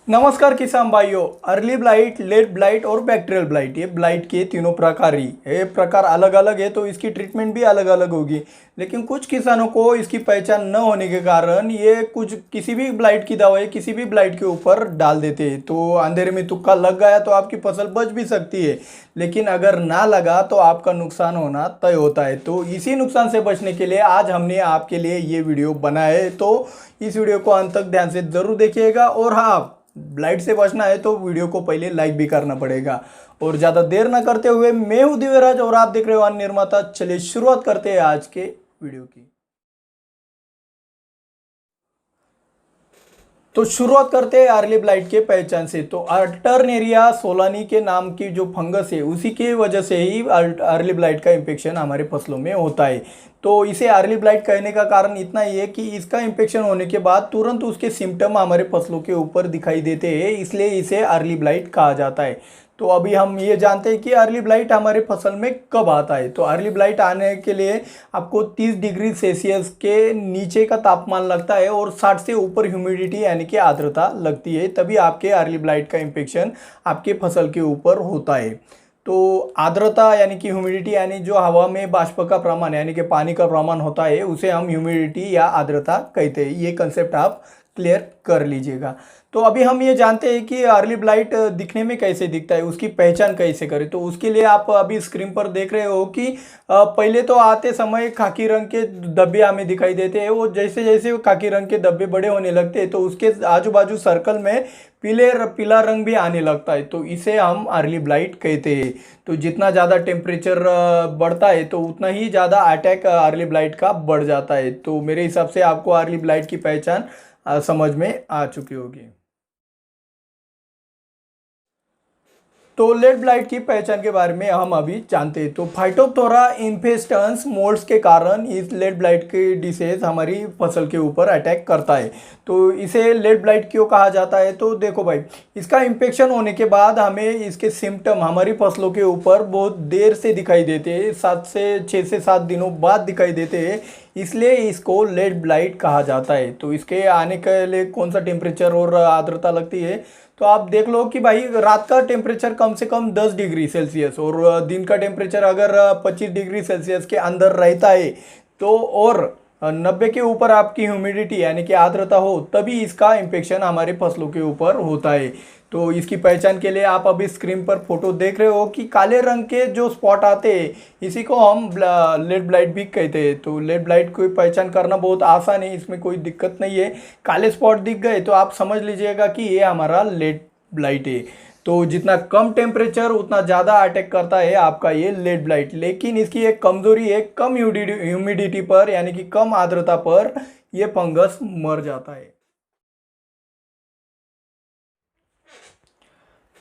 नमस्कार किसान भाइयों। अर्ली ब्लाइट, लेट ब्लाइट और बैक्टीरियल ब्लाइट, ये ब्लाइट के तीनों प्रकार ही ये प्रकार अलग अलग है, तो इसकी ट्रीटमेंट भी अलग अलग होगी। लेकिन कुछ किसानों को इसकी पहचान न होने के कारण ये कुछ किसी भी ब्लाइट की दवाई किसी भी ब्लाइट के ऊपर डाल देते हैं, तो अंधेरे में तुक्का लग गया तो आपकी फसल बच भी सकती है, लेकिन अगर ना लगा तो आपका नुकसान होना तय होता है। तो इसी नुकसान से बचने के लिए आज हमने आपके लिए ये वीडियो बनाया है, तो इस वीडियो को अंत तक ध्यान से जरूर देखिएगा। और हाँ, ब्लाइट से बचना है तो वीडियो को पहले लाइक भी करना पड़ेगा। और ज़्यादा देर ना करते हुए, मैं हूं दिव्यराज और आप देख रहे हो अन्न निर्माता। चलिए शुरुआत करते हैं आज के वीडियो की। तो शुरुआत करते हैं अर्ली ब्लाइट के पहचान से। तो अल्टरनेरिया सोलानी के नाम की जो फंगस है उसी की वजह से ही अर्ली ब्लाइट का इन्फेक्शन हमारे फसलों में होता है। तो इसे अर्ली ब्लाइट कहने का कारण इतना ही है कि इसका इन्फेक्शन होने के बाद तुरंत उसके सिम्टम हमारे फसलों के ऊपर दिखाई देते हैं, इसलिए इसे अर्ली ब्लाइट कहा जाता है। तो अभी हम ये जानते हैं कि अर्ली ब्लाइट हमारे फसल में कब आता है। तो अर्ली ब्लाइट आने के लिए आपको 30 डिग्री सेल्सियस के नीचे का तापमान लगता है और 60 से ऊपर ह्यूमिडिटी यानी कि आर्द्रता लगती है, तभी आपके अर्ली ब्लाइट का इन्फेक्शन आपके फसल के ऊपर होता है। तो आर्द्रता यानी कि ह्यूमिडिटी यानी जो हवा में बाष्प का प्रमाण यानी कि पानी का प्रमाण होता है उसे हम ह्यूमिडिटी या आर्द्रता कहते हैं। ये कंसेप्ट आप क्लियर कर लीजिएगा। तो अभी हम ये जानते हैं कि अर्ली ब्लाइट दिखने में कैसे दिखता है, उसकी पहचान कैसे करें। तो उसके लिए आप अभी स्क्रीन पर देख रहे हो कि पहले तो आते समय खाकी रंग के धब्बे हमें दिखाई देते हैं। वो जैसे जैसे वो खाकी रंग के धब्बे बड़े होने लगते हैं तो उसके आजू बाजू सर्कल में पीला रंग भी आने लगता है, तो इसे हम अर्ली ब्लाइट कहते हैं। तो जितना ज़्यादा टेम्परेचर बढ़ता है तो उतना ही ज़्यादा अटैक अर्ली ब्लाइट का बढ़ जाता है। तो मेरे हिसाब से आपको अर्ली ब्लाइट की पहचान समझ में आ चुकी होगी। तो लेट ब्लाइट की पहचान के बारे में हम अभी जानते हैं। तो फाइटोप्थोरा इन्फेस्टेंस मोल्ड्स के कारण इस लेट ब्लाइट की डिसीज हमारी फसल के ऊपर अटैक करता है। तो इसे लेट ब्लाइट क्यों कहा जाता है, तो देखो भाई, इसका इन्फेक्शन होने के बाद हमें इसके सिम्टम हमारी फसलों के ऊपर बहुत देर से दिखाई देते हैं, 6 से 7 दिनों बाद दिखाई देते हैं, इसलिए इसको लेट ब्लाइट कहा जाता है। तो इसके आने के लिए कौन सा टेम्परेचर और आर्द्रता लगती है, तो आप देख लो कि भाई रात का टेम्परेचर कम से कम 10 डिग्री सेल्सियस और दिन का टेम्परेचर अगर 25 डिग्री सेल्सियस के अंदर रहता है तो और 90 के ऊपर आपकी ह्यूमिडिटी यानी कि आर्द्रता हो, तभी इसका इन्फेक्शन हमारे फसलों के ऊपर होता है। तो इसकी पहचान के लिए आप अभी स्क्रीन पर फोटो देख रहे हो कि काले रंग के जो स्पॉट आते हैं इसी को हम लेट ब्लाइट भी कहते हैं। तो लेट ब्लाइट को पहचान करना बहुत आसान है, इसमें कोई दिक्कत नहीं है। काले स्पॉट दिख गए तो आप समझ लीजिएगा कि ये हमारा लेट ब्लाइट है। तो जितना कम टेम्परेचर उतना ज़्यादा अटैक करता है आपका ये लेट ब्लाइट, लेकिन इसकी एक कमजोरी है, कम ह्यूमिडिटी पर यानी कि कम आर्द्रता पर ये फंगस मर जाता है।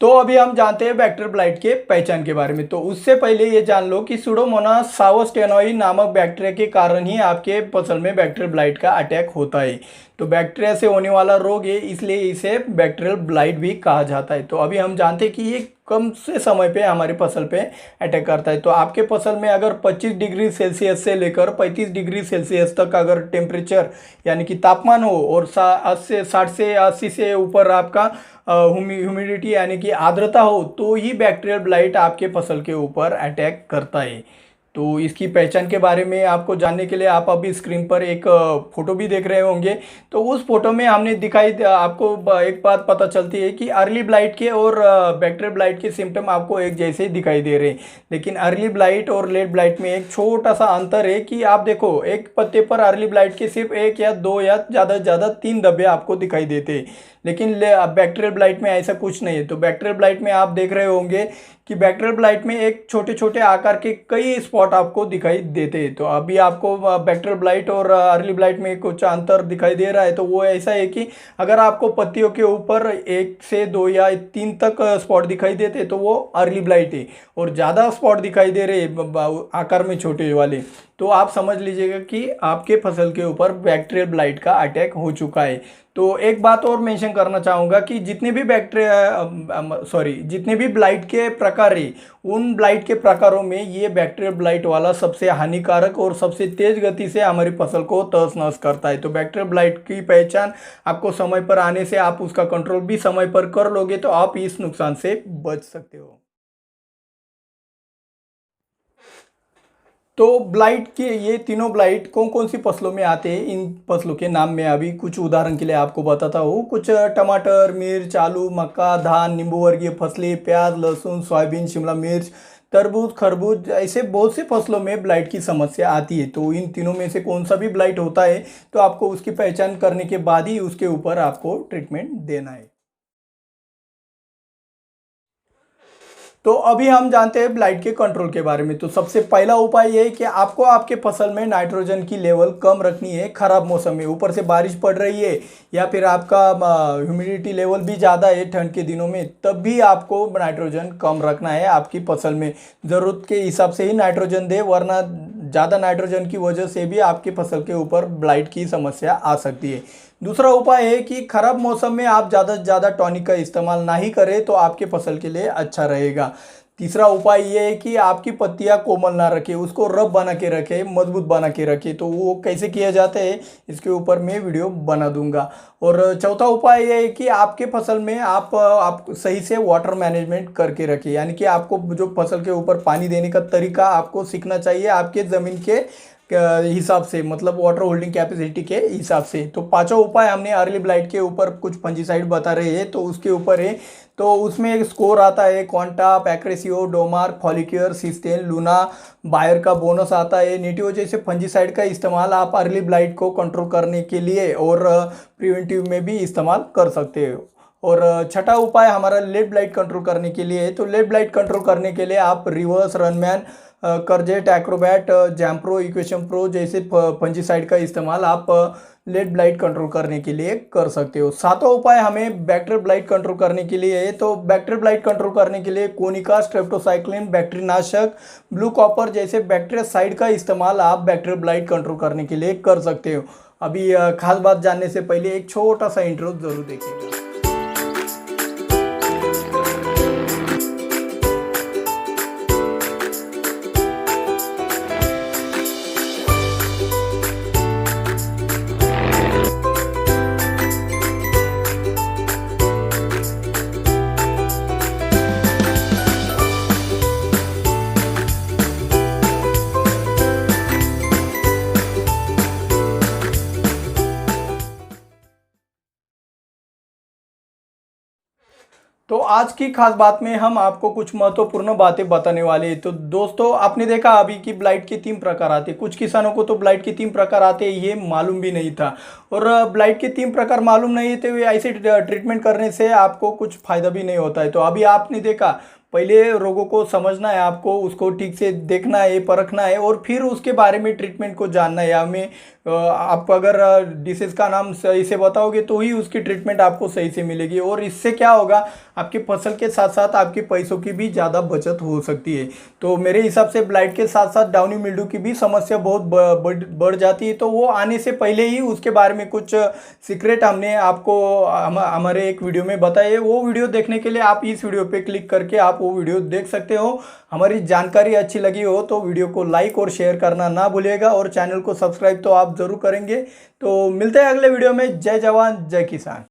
तो अभी हम जानते हैं बैक्टीरियल ब्लाइट के पहचान के बारे में। तो उससे पहले ये जान लो कि सुडोमोनास सावोस्टेनोई नामक बैक्टीरिया के कारण ही आपके फसल में बैक्टीरियल ब्लाइट का अटैक होता है। तो बैक्टीरिया से होने वाला रोग है, इसलिए इसे बैक्टीरियल ब्लाइट भी कहा जाता है। तो अभी हम जानते हैं कि ये कम से समय पे हमारी फसल पे अटैक करता है। तो आपके फसल में अगर 25 डिग्री सेल्सियस से लेकर 35 डिग्री सेल्सियस तक अगर टेम्परेचर यानी कि तापमान हो और 60 से 80 से ऊपर आपका ह्यूमिडिटी यानी कि आर्द्रता हो, तो ही बैक्टीरियल ब्लाइट आपके फसल के ऊपर अटैक करता है। तो इसकी पहचान के बारे में आपको जानने के लिए आप अभी स्क्रीन पर एक फोटो भी देख रहे होंगे। तो उस फोटो में हमने आपको एक बात पता चलती है कि अर्ली ब्लाइट के और बैक्टीरियल ब्लाइट के सिम्टम आपको एक जैसे ही दिखाई दे रहे हैं, लेकिन अर्ली ब्लाइट और लेट ब्लाइट में एक छोटा सा अंतर है कि आप देखो, एक पत्ते पर अर्ली ब्लाइट के सिर्फ 1 या 2 या ज़्यादा से ज़्यादा 3 धब्बे आपको दिखाई देते हैं, लेकिन बैक्टीरियल ब्लाइट में ऐसा कुछ नहीं है। तो बैक्टीरियल ब्लाइट में आप देख रहे होंगे कि बैक्टीरियल ब्लाइट में एक छोटे छोटे आकार के कई स्पॉट आपको दिखाई देते हैं। तो अभी आपको बैक्टीरियल ब्लाइट और अर्ली ब्लाइट में कुछ अंतर दिखाई दे रहा है, तो वो ऐसा है कि अगर आपको पत्तियों के ऊपर 1 से 2 या 3 तक स्पॉट दिखाई देते तो वो अर्ली ब्लाइट है, और ज़्यादा स्पॉट दिखाई दे रहे आकार में छोटे वाले तो आप समझ लीजिएगा कि आपके फसल के ऊपर बैक्टीरियल ब्लाइट का अटैक हो चुका है। तो एक बात और मेंशन करना चाहूँगा कि जितने भी जितने भी ब्लाइट के प्रकार है, उन ब्लाइट के प्रकारों में ये बैक्टीरियल ब्लाइट वाला सबसे हानिकारक और सबसे तेज गति से हमारी फसल को तहस नहस करता है। तो बैक्टीरियल ब्लाइट की पहचान आपको समय पर आने से, आप उसका कंट्रोल भी समय पर कर लोगे तो आप इस नुकसान से बच सकते हो। तो ब्लाइट के ये तीनों ब्लाइट कौन कौन सी फसलों में आते हैं, इन फसलों के नाम मैं अभी कुछ उदाहरण के लिए आपको बताता हूँ। कुछ टमाटर, मिर्च, आलू, मक्का, धान, नींबू वर्गीय फसलें, प्याज, लहसुन, सोयाबीन, शिमला मिर्च, तरबूज, खरबूज, ऐसे बहुत सी फसलों में ब्लाइट की समस्या आती है। तो इन तीनों में से कौन सा भी ब्लाइट होता है तो आपको उसकी पहचान करने के बाद ही उसके ऊपर आपको ट्रीटमेंट देना है। तो अभी हम जानते हैं ब्लाइट के कंट्रोल के बारे में। तो सबसे पहला उपाय ये है कि आपको आपके फसल में नाइट्रोजन की लेवल कम रखनी है। खराब मौसम में ऊपर से बारिश पड़ रही है या फिर आपका ह्यूमिडिटी लेवल भी ज़्यादा है ठंड के दिनों में, तब भी आपको नाइट्रोजन कम रखना है आपकी फसल में। ज़रूरत के हिसाब से ही नाइट्रोजन दे, वरना ज़्यादा नाइट्रोजन की वजह से भी आपकी फसल के ऊपर ब्लाइट की समस्या आ सकती है। दूसरा उपाय है कि खराब मौसम में आप ज़्यादा से ज़्यादा टॉनिक का इस्तेमाल ना ही करें तो आपके फसल के लिए अच्छा रहेगा। तीसरा उपाय ये है कि आपकी पत्तियां कोमल ना रखें, उसको रफ बना के रखें, मजबूत बना के रखें। तो वो कैसे किया जाता है इसके ऊपर मैं वीडियो बना दूंगा। और चौथा उपाय ये है कि आपके फसल में आप सही से वाटर मैनेजमेंट करके रखें, यानी कि आपको जो फसल के ऊपर पानी देने का तरीका आपको सीखना चाहिए आपके ज़मीन के हिसाब से, मतलब वाटर होल्डिंग कैपेसिटी के हिसाब से। तो पांचों उपाय हमने अर्ली ब्लाइट के ऊपर कुछ फंजीसाइड बता रहे हैं तो उसके ऊपर है। तो उसमें एक स्कोर आता है, quanta, एक्रेसियो, Domar, फॉलिक्योर, cysteine, Luna, buyer का बोनस आता है। नीटियो जैसे फंजीसाइड का इस्तेमाल आप अर्ली ब्लाइट को कंट्रोल करने के लिए और प्रिवेंटिव में भी इस्तेमाल कर सकते हो। और छठा उपाय हमारा लेड ब्लाइट कंट्रोल करने के लिए है। तो लेड ब्लाइट कंट्रोल करने के लिए आप रिवर्स, रनमैन, करजेट, एक्रोबैट, जैम्प्रो, इक्वेशन प्रो जैसे फंजीसाइड का इस्तेमाल आप लेड ब्लाइट कंट्रोल करने के लिए कर सकते हो। सातवां उपाय हमें बैक्टीरियल ब्लाइट कंट्रोल करने के लिए है। तो बैक्टीरियल ब्लाइट कंट्रोल करने के लिए कोनिका, स्ट्रेप्टोसाइक्लिन, बैक्टीरियानाशक, ब्लू कॉपर जैसे बैक्टीरियासाइड का इस्तेमाल आप बैक्टीरियल ब्लाइट कंट्रोल करने के लिए कर सकते हो। अभी खास बात जानने से पहले एक छोटा सा इंट्रो जरूर देखिएगा। तो आज की खास बात में हम आपको कुछ महत्वपूर्ण बातें बताने वाले हैं। तो दोस्तों, आपने देखा अभी कि ब्लाइट के 3 प्रकार आते हैं। कुछ किसानों को तो ब्लाइट के 3 प्रकार आते हैं ये मालूम भी नहीं था, और ब्लाइट के 3 प्रकार मालूम नहीं थे, ऐसे ट्रीटमेंट करने से आपको कुछ फायदा भी नहीं होता है। तो अभी आपने देखा, पहले रोगों को समझना है आपको, उसको ठीक से देखना है, परखना है, और फिर उसके बारे में ट्रीटमेंट को जानना है। हमें आप अगर डिसीज का नाम सही से बताओगे तो ही उसकी ट्रीटमेंट आपको सही से मिलेगी, और इससे क्या होगा, आपकी फसल के साथ साथ आपके पैसों की भी ज़्यादा बचत हो सकती है। तो मेरे हिसाब से ब्लाइट के साथ साथ डाउनी मिल्ड्यू की भी समस्या बहुत बढ़ जाती है। तो वो आने से पहले ही उसके बारे में कुछ सीक्रेट हमने आपको हमारे एक वीडियो में बताए। वो वीडियो देखने के लिए आप इस वीडियो पे क्लिक करके आप वो वीडियो देख सकते हो। हमारी जानकारी अच्छी लगी हो तो वीडियो को लाइक और शेयर करना ना भूलिएगा, और चैनल को सब्सक्राइब तो आप ज़रूर करेंगे। तो मिलते हैं अगले वीडियो में। जय जवान, जय किसान।